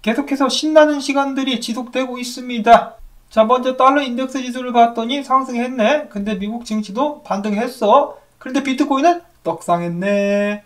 계속해서 신나는 시간들이 지속되고 있습니다. 자, 먼저 달러 인덱스 지수를 봤더니 상승했네. 근데 미국 증시도 반등했어. 그런데 비트코인은 떡상했네.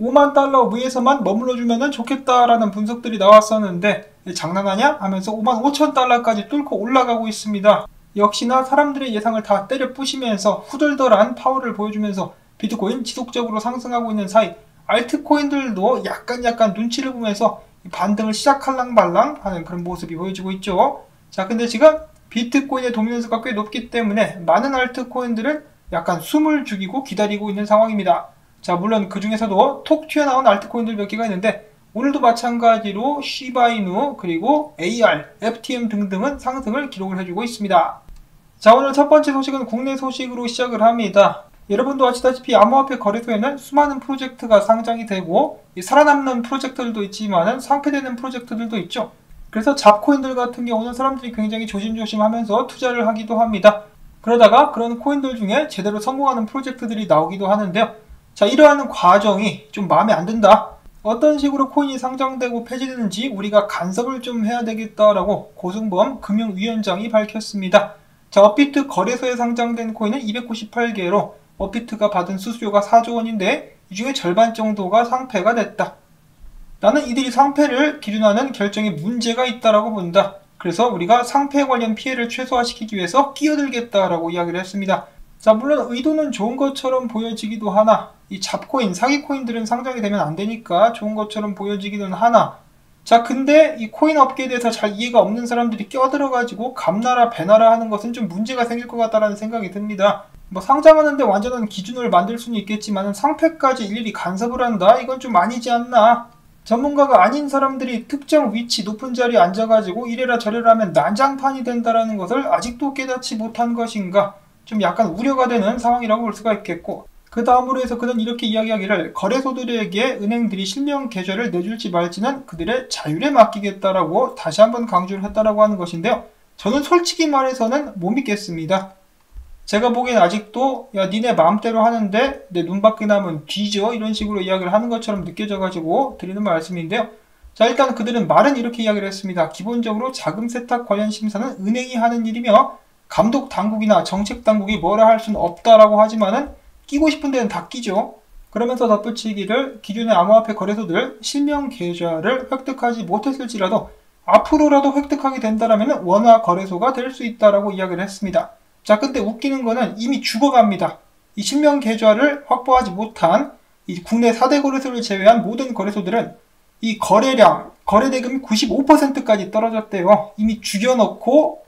5만 달러 위에서만 머물러주면 좋겠다라는 분석들이 나왔었는데 장난하냐? 하면서 5만 5천 달러까지 뚫고 올라가고 있습니다. 역시나 사람들의 예상을 다 때려 부시면서 후덜덜한 파워를 보여주면서 비트코인 지속적으로 상승하고 있는 사이 알트코인들도 약간 눈치를 보면서 반등을 시작할랑말랑 하는 그런 모습이 보여지고 있죠. 자, 근데 지금 비트코인의 도미넌스가 꽤 높기 때문에 많은 알트코인들은 약간 숨을 죽이고 기다리고 있는 상황입니다. 자, 물론 그 중에서도 톡 튀어나온 알트코인들 몇 개가 있는데 오늘도 마찬가지로 시바이누 그리고 AR, FTM 등등은 상승을 기록을 해주고 있습니다. 자, 오늘 첫 번째 소식은 국내 소식으로 시작을 합니다. 여러분도 아시다시피 암호화폐 거래소에는 수많은 프로젝트가 상장이 되고 살아남는 프로젝트들도 있지만 상폐되는 프로젝트들도 있죠. 그래서 잡코인들 같은 경우는 사람들이 굉장히 조심조심 하면서 투자를 하기도 합니다. 그러다가 그런 코인들 중에 제대로 성공하는 프로젝트들이 나오기도 하는데요. 자, 이러한 과정이 좀 마음에 안 든다. 어떤 식으로 코인이 상장되고 폐지되는지 우리가 간섭을 좀 해야 되겠다라고 고승범 금융위원장이 밝혔습니다. 자, 업비트 거래소에 상장된 코인은 298개로 업비트가 받은 수수료가 4조 원인데 이 중에 절반 정도가 상폐가 됐다. 나는 이들이 상폐를 기준하는 결정에 문제가 있다라고 본다. 그래서 우리가 상폐 관련 피해를 최소화시키기 위해서 끼어들겠다라고 이야기를 했습니다. 자, 물론 의도는 좋은 것처럼 보여지기도 하나 이 잡코인, 사기코인들은 상장이 되면 안 되니까 좋은 것처럼 보여지기는 하나 자, 근데 이 코인 업계에 대해서 잘 이해가 없는 사람들이 껴들어가지고 감나라 배나라 하는 것은 좀 문제가 생길 것 같다는 생각이 듭니다. 뭐 상장하는데 완전한 기준을 만들 수는 있겠지만 상폐까지 일일이 간섭을 한다? 이건 좀 아니지 않나? 전문가가 아닌 사람들이 특정 위치 높은 자리에 앉아가지고 이래라 저래라 하면 난장판이 된다라는 것을 아직도 깨닫지 못한 것인가? 좀 약간 우려가 되는 상황이라고 볼 수가 있겠고 그 다음으로 해서 그는 이렇게 이야기하기를 거래소들에게 은행들이 실명 계좌를 내줄지 말지는 그들의 자율에 맡기겠다라고 다시 한번 강조를 했다라고 하는 것인데요. 저는 솔직히 말해서는 못 믿겠습니다. 제가 보기엔 아직도 야 니네 마음대로 하는데 내 눈 밖에 나면 뒤져 이런 식으로 이야기를 하는 것처럼 느껴져가지고 드리는 말씀인데요. 자, 일단 그들은 말은 이렇게 이야기를 했습니다. 기본적으로 자금 세탁 관련 심사는 은행이 하는 일이며 감독 당국이나 정책 당국이 뭐라 할 수는 없다라고 하지만은 끼고 싶은 데는 다 끼죠. 그러면서 덧붙이기를 기존의 암호화폐 거래소들 실명 계좌를 획득하지 못했을지라도 앞으로라도 획득하게 된다라면 원화 거래소가 될 수 있다라고 이야기를 했습니다. 자, 근데 웃기는 거는 이미 죽어갑니다. 이 실명 계좌를 확보하지 못한 이 국내 4대 거래소를 제외한 모든 거래소들은 이 거래량, 거래대금이 95%까지 떨어졌대요. 이미 죽여놓고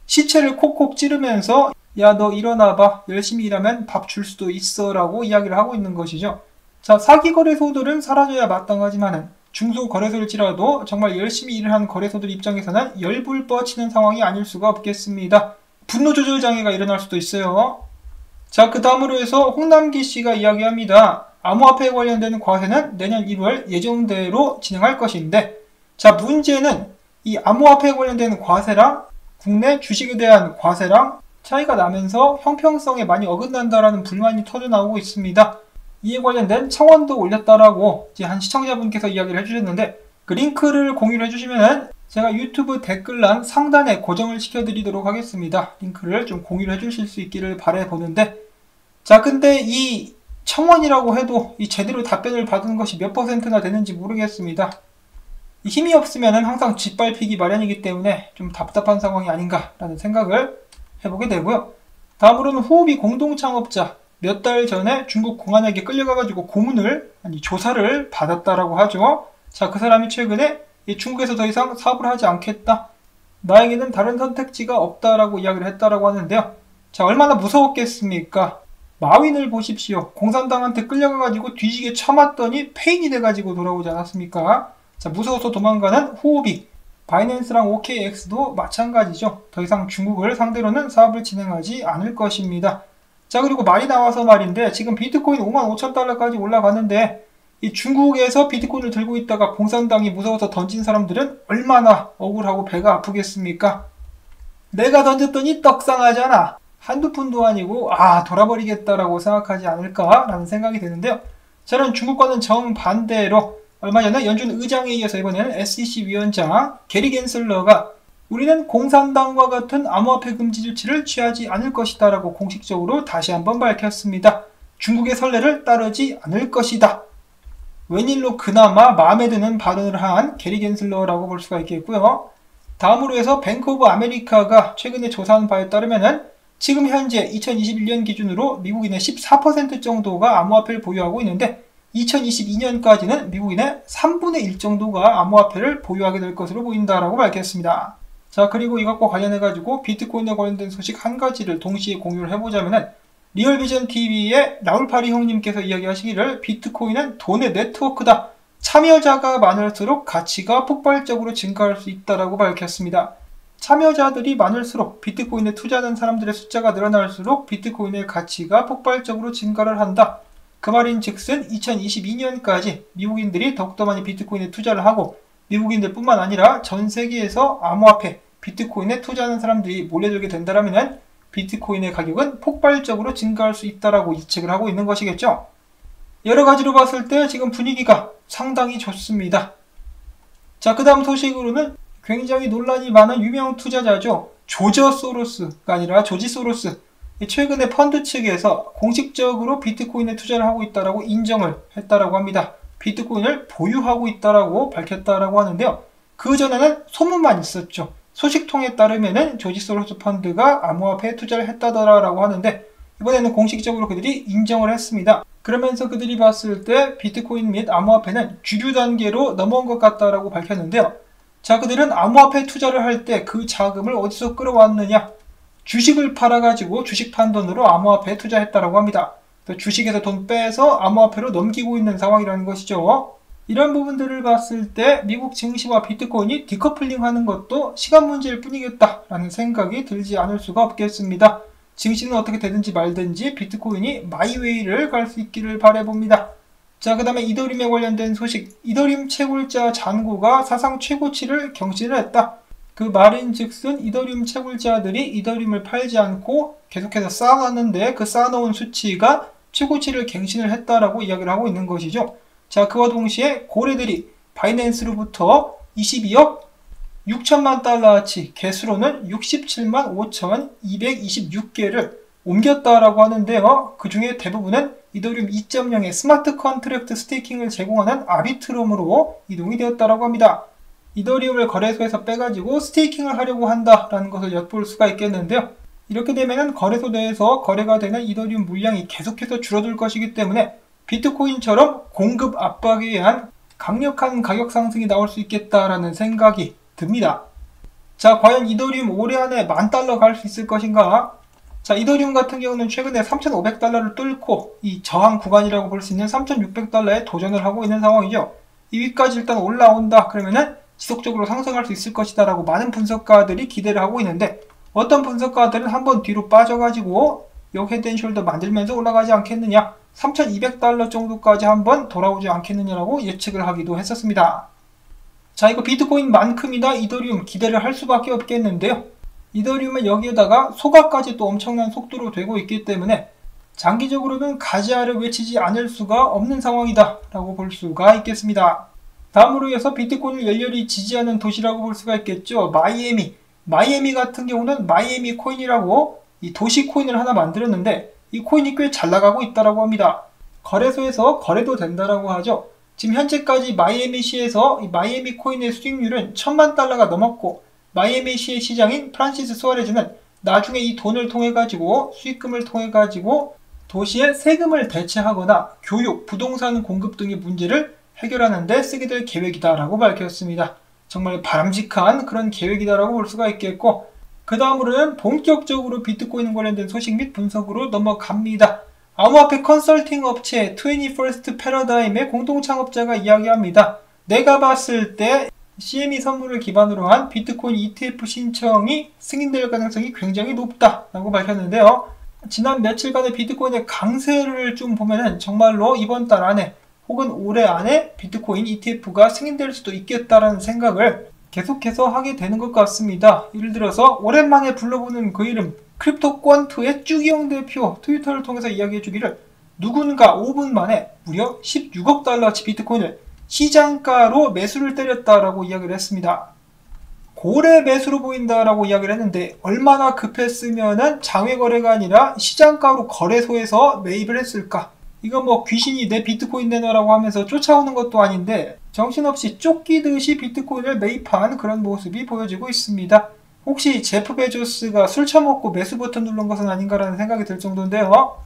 시체를 콕콕 찌르면서 야, 너 일어나봐. 열심히 일하면 밥 줄 수도 있어 라고 이야기를 하고 있는 것이죠. 자, 사기 거래소들은 사라져야 마땅하지만은 중소거래소일지라도 정말 열심히 일을 하는 거래소들 입장에서는 열불 뻗치는 상황이 아닐 수가 없겠습니다. 분노 조절 장애가 일어날 수도 있어요. 자, 그 다음으로 해서 홍남기 씨가 이야기합니다. 암호화폐에 관련된 과세는 내년 1월 예정대로 진행할 것인데 자, 문제는 이 암호화폐에 관련된 과세랑 국내 주식에 대한 과세랑 차이가 나면서 형평성에 많이 어긋난다라는 불만이 터져나오고 있습니다. 이에 관련된 청원도 올렸다라고 이제 한 시청자분께서 이야기를 해주셨는데 그 링크를 공유를 해주시면은 제가 유튜브 댓글란 상단에 고정을 시켜드리도록 하겠습니다. 링크를 좀 공유를 해주실 수 있기를 바라보는데 자, 근데 이 청원이라고 해도 이 제대로 답변을 받은 것이 몇 %나 되는지 모르겠습니다. 이 힘이 없으면은 항상 짓밟히기 마련이기 때문에 좀 답답한 상황이 아닌가라는 생각을 해보게 되고요. 다음으로는 후오비 공동창업자 몇 달 전에 중국 공안에게 끌려가가지고 고문을 조사를 받았다라고 하죠. 자, 그 사람이 최근에 중국에서 더 이상 사업을 하지 않겠다. 나에게는 다른 선택지가 없다라고 이야기를 했다라고 하는데요. 자, 얼마나 무서웠겠습니까? 마윈을 보십시오. 공산당한테 끌려가가지고 뒤지게 쳐맞더니 페인이 돼가지고 돌아오지 않았습니까? 자, 무서워서 도망가는 후오비. 바이낸스랑 OKX도 마찬가지죠. 더 이상 중국을 상대로는 사업을 진행하지 않을 것입니다. 자, 그리고 말이 나와서 말인데 지금 비트코인 5만 5천 달러까지 올라가는데 이 중국에서 비트코인을 들고 있다가 공산당이 무서워서 던진 사람들은 얼마나 억울하고 배가 아프겠습니까? 내가 던졌더니 떡상하잖아. 한두 푼도 아니고 돌아버리겠다라고 생각하지 않을까라는 생각이 드는데요. 저는 중국과는 정반대로 얼마 전에 연준 의장에 이어서 이번에는 SEC 위원장 게리 겐슬러가 우리는 공산당과 같은 암호화폐 금지 조치를 취하지 않을 것이다 라고 공식적으로 다시 한번 밝혔습니다. 중국의 선례를 따르지 않을 것이다. 웬일로 그나마 마음에 드는 발언을 한 게리 겐슬러라고 볼 수가 있겠고요. 다음으로 해서 뱅크 오브 아메리카가 최근에 조사한 바에 따르면은 지금 현재 2021년 기준으로 미국인의 14% 정도가 암호화폐를 보유하고 있는데 2022년까지는 미국인의 3분의 1 정도가 암호화폐를 보유하게 될 것으로 보인다라고 밝혔습니다. 자, 그리고 이것과 관련해가지고 비트코인에 관련된 소식 한 가지를 동시에 공유를 해보자면은 리얼비전 TV의 라울파리 형님께서 이야기하시기를 비트코인은 돈의 네트워크다. 참여자가 많을수록 가치가 폭발적으로 증가할 수 있다라고 밝혔습니다. 참여자들이 많을수록 비트코인에 투자하는 사람들의 숫자가 늘어날수록 비트코인의 가치가 폭발적으로 증가를 한다. 그 말인 즉슨 2022년까지 미국인들이 더욱더 많이 비트코인에 투자를 하고 미국인들 뿐만 아니라 전 세계에서 암호화폐, 비트코인에 투자하는 사람들이 몰려들게 된다면 비트코인의 가격은 폭발적으로 증가할 수 있다라고 예측을 하고 있는 것이겠죠. 여러 가지로 봤을 때 지금 분위기가 상당히 좋습니다. 자, 그 다음 소식으로는 굉장히 논란이 많은 유명 투자자죠. 조저 소로스가 아니라 조지 소로스. 최근에 펀드 측에서 공식적으로 비트코인에 투자를 하고 있다라고 인정을 했다라고 합니다. 비트코인을 보유하고 있다라고 밝혔다라고 하는데요. 그 전에는 소문만 있었죠. 소식통에 따르면은 조지 소로스 펀드가 암호화폐에 투자를 했다더라라고 하는데 이번에는 공식적으로 그들이 인정을 했습니다. 그러면서 그들이 봤을 때 비트코인 및 암호화폐는 주류 단계로 넘어온 것 같다라고 밝혔는데요. 자, 그들은 암호화폐 투자를 할 때 그 자금을 어디서 끌어왔느냐? 주식을 팔아가지고 주식 판 돈으로 암호화폐에 투자했다라고 합니다. 주식에서 돈 빼서 암호화폐로 넘기고 있는 상황이라는 것이죠. 이런 부분들을 봤을 때 미국 증시와 비트코인이 디커플링하는 것도 시간 문제일 뿐이겠다라는 생각이 들지 않을 수가 없겠습니다. 증시는 어떻게 되든지 말든지 비트코인이 마이웨이를 갈 수 있기를 바라봅니다. 자, 그 다음에 이더리움에 관련된 소식. 이더리움 채굴자 잔고가 사상 최고치를 경신을 했다. 그 말인 즉슨 이더리움 채굴자들이 이더리움을 팔지 않고 계속해서 쌓아놨는데 그 쌓아놓은 수치가 최고치를 갱신을 했다라고 이야기를 하고 있는 것이죠. 자, 그와 동시에 고래들이 바이낸스로부터 22억 6천만 달러어치, 개수로는 67만 5,226개를 옮겼다라고 하는데요. 그 중에 대부분은 이더리움 2.0의 스마트 컨트랙트 스테이킹을 제공하는 아비트럼으로 이동이 되었다라고 합니다. 이더리움을 거래소에서 빼가지고 스테이킹을 하려고 한다라는 것을 엿볼 수가 있겠는데요. 이렇게 되면 거래소 내에서 거래가 되는 이더리움 물량이 계속해서 줄어들 것이기 때문에 비트코인처럼 공급 압박에 의한 강력한 가격 상승이 나올 수 있겠다라는 생각이 듭니다. 자, 과연 이더리움 올해 안에 $10,000 갈 수 있을 것인가? 자, 이더리움 같은 경우는 최근에 $3,500를 뚫고 이 저항 구간이라고 볼 수 있는 $3,600에 도전을 하고 있는 상황이죠. 이 위까지 일단 올라온다 그러면은 지속적으로 상승할 수 있을 것이다 라고 많은 분석가들이 기대를 하고 있는데 어떤 분석가들은 한번 뒤로 빠져가지고 역 헤드앤숄더 만들면서 올라가지 않겠느냐, $3,200 정도까지 한번 돌아오지 않겠느냐라고 예측을 하기도 했었습니다. 자, 이거 비트코인만큼이나 이더리움 기대를 할 수밖에 없겠는데요. 이더리움은 여기에다가 소가까지 또 엄청난 속도로 되고 있기 때문에 장기적으로는 가지아를 외치지 않을 수가 없는 상황이다 라고 볼 수가 있겠습니다. 다음으로 해서 비트코인을 열렬히 지지하는 도시라고 볼 수가 있겠죠. 마이애미 같은 경우는 마이애미 코인이라고 이 도시 코인을 하나 만들었는데 이 코인이 꽤 잘 나가고 있다라고 합니다. 거래소에서 거래도 된다라고 하죠. 지금 현재까지 마이애미시에서 이 마이애미 코인의 수익률은 $10,000,000가 넘었고 마이애미시의 시장인 프란시스 수아레즈는 나중에 이 돈을 통해 가지고 수익금을 통해 가지고 도시의 세금을 대체하거나 교육, 부동산 공급 등의 문제를 해결하는 데 쓰게 될 계획이다라고 밝혔습니다. 정말 바람직한 그런 계획이다라고 볼 수가 있겠고 그 다음으로는 본격적으로 비트코인 관련된 소식 및 분석으로 넘어갑니다. 암호화폐 컨설팅 업체 21st 패러다임의 공동 창업자가 이야기합니다. 내가 봤을 때 CME 선물을 기반으로 한 비트코인 ETF 신청이 승인될 가능성이 굉장히 높다라고 밝혔는데요. 지난 며칠간의 비트코인의 강세를 좀 보면은 정말로 이번 달 안에 혹은 올해 안에 비트코인 ETF가 승인될 수도 있겠다라는 생각을 계속해서 하게 되는 것 같습니다. 예를 들어서 오랜만에 불러보는 그 이름 크립토권투의 쭈기영 대표 트위터를 통해서 이야기해주기를 누군가 5분 만에 무려 $16억 비트코인을 시장가로 매수를 때렸다라고 이야기를 했습니다. 고래 매수로 보인다라고 이야기를 했는데 얼마나 급했으면은 장외 거래가 아니라 시장가로 거래소에서 매입을 했을까? 이거 뭐 귀신이 내 비트코인 내놔라고 하면서 쫓아오는 것도 아닌데 정신없이 쫓기듯이 비트코인을 매입한 그런 모습이 보여지고 있습니다. 혹시 제프 베조스가 술 처먹고 매수 버튼 누른 것은 아닌가라는 생각이 들 정도인데요.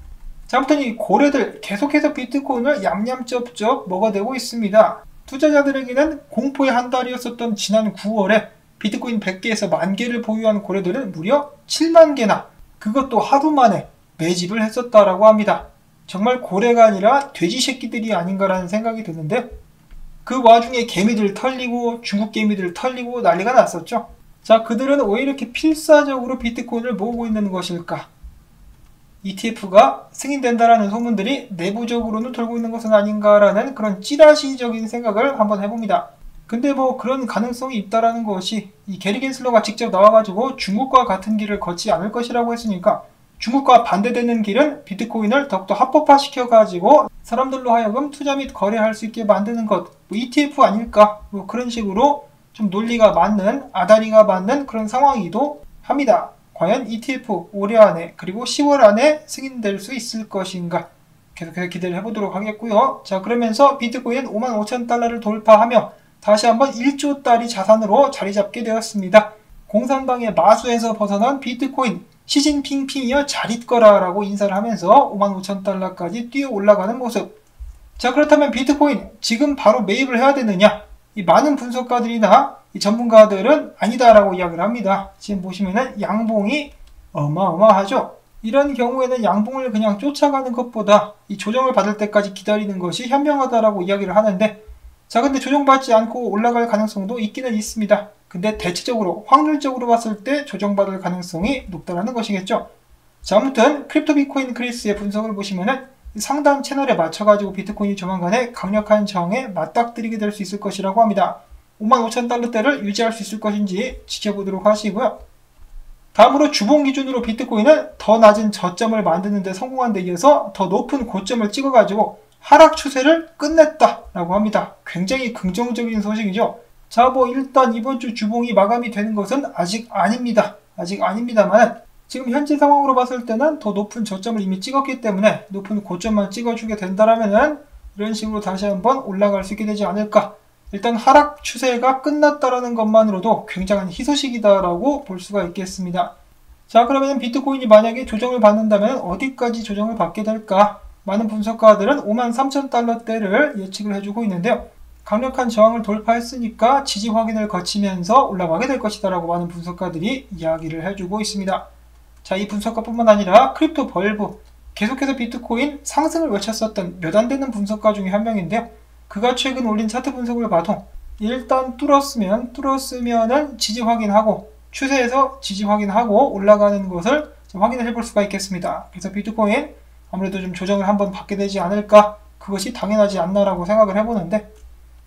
자, 아무튼 이 고래들 계속해서 비트코인을 얌얌쩝쩝 먹어대고 있습니다. 투자자들에게는 공포의 한 달이었었던 지난 9월에 비트코인 100개에서 10,000개를 보유한 고래들은 무려 7만 개나, 그것도 하루 만에 매집을 했었다라고 합니다. 정말 고래가 아니라 돼지 새끼들이 아닌가라는 생각이 드는데 그 와중에 개미들 털리고 중국 개미들 털리고 난리가 났었죠. 자, 그들은 왜 이렇게 필사적으로 비트코인을 모으고 있는 것일까? ETF가 승인된다라는 소문들이 내부적으로는 돌고 있는 것은 아닌가라는 그런 찌라시적인 생각을 한번 해봅니다. 근데 뭐 그런 가능성이 있다라는 것이 이 게리 겐슬러가 직접 나와가지고 중국과 같은 길을 걷지 않을 것이라고 했으니까 중국과 반대되는 길은 비트코인을 더욱더 합법화시켜가지고 사람들로 하여금 투자 및 거래할 수 있게 만드는 것, 뭐 ETF 아닐까? 뭐 그런 식으로 좀 논리가 맞는, 아다리가 맞는 그런 상황이기도 합니다. 과연 ETF 올해 안에 그리고 10월 안에 승인될 수 있을 것인가? 계속해서 기대를 해보도록 하겠고요. 자, 그러면서 비트코인은 55,000달러를 돌파하며 다시 한번 1조 달러 자산으로 자리 잡게 되었습니다. 공산당의 마수에서 벗어난 비트코인, 시진핑핑이여 잘 있거라 라고 인사를 하면서 55,000달러까지 뛰어 올라가는 모습. 자, 그렇다면 비트코인 지금 바로 매입을 해야 되느냐? 이 많은 분석가들이나 이 전문가들은 아니다라고 이야기를 합니다. 지금 보시면은 양봉이 어마어마하죠. 이런 경우에는 양봉을 그냥 쫓아가는 것보다 이 조정을 받을 때까지 기다리는 것이 현명하다라고 이야기를 하는데, 자, 근데 조정받지 않고 올라갈 가능성도 있기는 있습니다. 근데 대체적으로 확률적으로 봤을 때 조정받을 가능성이 높다라는 것이겠죠. 자, 아무튼 크립토 비트코인 크리스의 분석을 보시면은 상단 채널에 맞춰가지고 비트코인이 조만간에 강력한 저항에 맞닥뜨리게 될 수 있을 것이라고 합니다. 55,000달러대를 유지할 수 있을 것인지 지켜보도록 하시고요. 다음으로 주봉 기준으로 비트코인은 더 낮은 저점을 만드는 데 성공한 데 이어서 더 높은 고점을 찍어가지고 하락 추세를 끝냈다라고 합니다. 굉장히 긍정적인 소식이죠. 자, 뭐 일단 이번 주 주봉이 마감이 되는 것은 아직 아닙니다. 아직 아닙니다만 지금 현재 상황으로 봤을 때는 더 높은 저점을 이미 찍었기 때문에 높은 고점만 찍어주게 된다라면은 이런 식으로 다시 한번 올라갈 수 있게 되지 않을까. 일단 하락 추세가 끝났다라는 것만으로도 굉장한 희소식이다라고 볼 수가 있겠습니다. 자, 그러면 비트코인이 만약에 조정을 받는다면 어디까지 조정을 받게 될까? 많은 분석가들은 53,000달러대를 예측을 해주고 있는데요. 강력한 저항을 돌파했으니까 지지 확인을 거치면서 올라가게 될 것이다 라고 많은 분석가들이 이야기를 해주고 있습니다. 자, 이 분석가뿐만 아니라 크립토 벌브, 계속해서 비트코인 상승을 외쳤었던 몇 안 되는 분석가 중에 한 명인데요. 그가 최근 올린 차트 분석을 봐도 일단 뚫었으면은 지지 확인하고 추세에서 지지 확인하고 올라가는 것을 확인을 해볼 수가 있겠습니다. 그래서 비트코인 아무래도 좀 조정을 한번 받게 되지 않을까, 그것이 당연하지 않나라고 생각을 해보는데,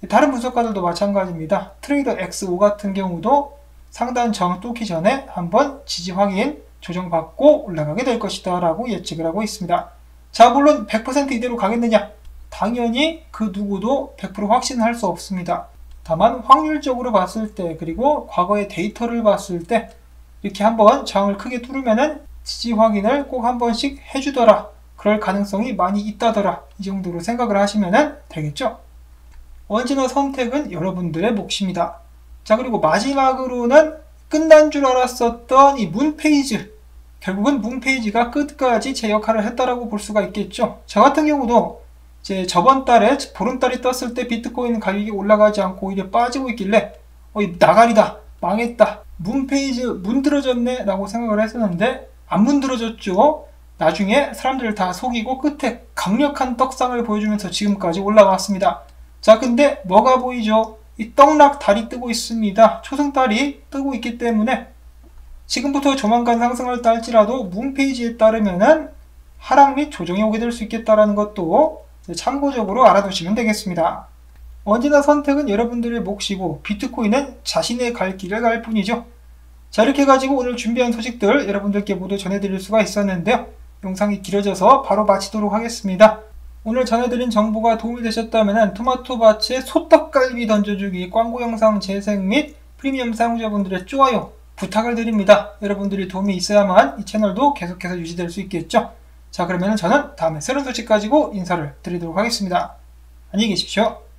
다른 분석가들도 마찬가지입니다. 트레이더 X5 같은 경우도 상단 저항 뚫기 전에 한번 지지 확인, 조정받고 올라가게 될 것이다 라고 예측을 하고 있습니다. 자, 물론 100% 이대로 가겠느냐? 당연히 그 누구도 100% 확신할 수 없습니다. 다만 확률적으로 봤을 때, 그리고 과거의 데이터를 봤을 때 이렇게 한번 저항을 크게 뚫으면은 지지 확인을 꼭 한 번씩 해주더라, 그럴 가능성이 많이 있다더라, 이 정도로 생각을 하시면 되겠죠. 언제나 선택은 여러분들의 몫입니다. 자, 그리고 마지막으로는 끝난 줄 알았었던 이 문페이지, 결국은 문페이지가 끝까지 제 역할을 했다라고 볼 수가 있겠죠. 저 같은 경우도 제 저번 달에 보름달이 떴을 때 비트코인 가격이 올라가지 않고 오히려 빠지고 있길래 나가리다, 망했다, 문페이지 문드러졌네 라고 생각을 했었는데 안 문드러졌죠. 나중에 사람들을 다 속이고 끝에 강력한 떡상을 보여주면서 지금까지 올라왔습니다. 자, 근데 뭐가 보이죠? 이 떡락 달이 뜨고 있습니다. 초승달이 뜨고 있기 때문에 지금부터 조만간 상승을 딸지라도 문페이지에 따르면은 하락 및 조정이 오게 될 수 있겠다라는 것도 참고적으로 알아두시면 되겠습니다. 언제나 선택은 여러분들의 몫이고 비트코인은 자신의 갈 길을 갈 뿐이죠. 자, 이렇게 가지고 오늘 준비한 소식들 여러분들께 모두 전해드릴 수가 있었는데요. 영상이 길어져서 바로 마치도록 하겠습니다. 오늘 전해드린 정보가 도움이 되셨다면 토마토밭에 소떡갈비 던져주기 광고 영상 재생 및 프리미엄 사용자분들의 좋아요 부탁을 드립니다. 여러분들이 도움이 있어야만 이 채널도 계속해서 유지될 수 있겠죠. 자, 그러면 저는 다음에 새로운 소식 가지고 인사를 드리도록 하겠습니다. 안녕히 계십시오.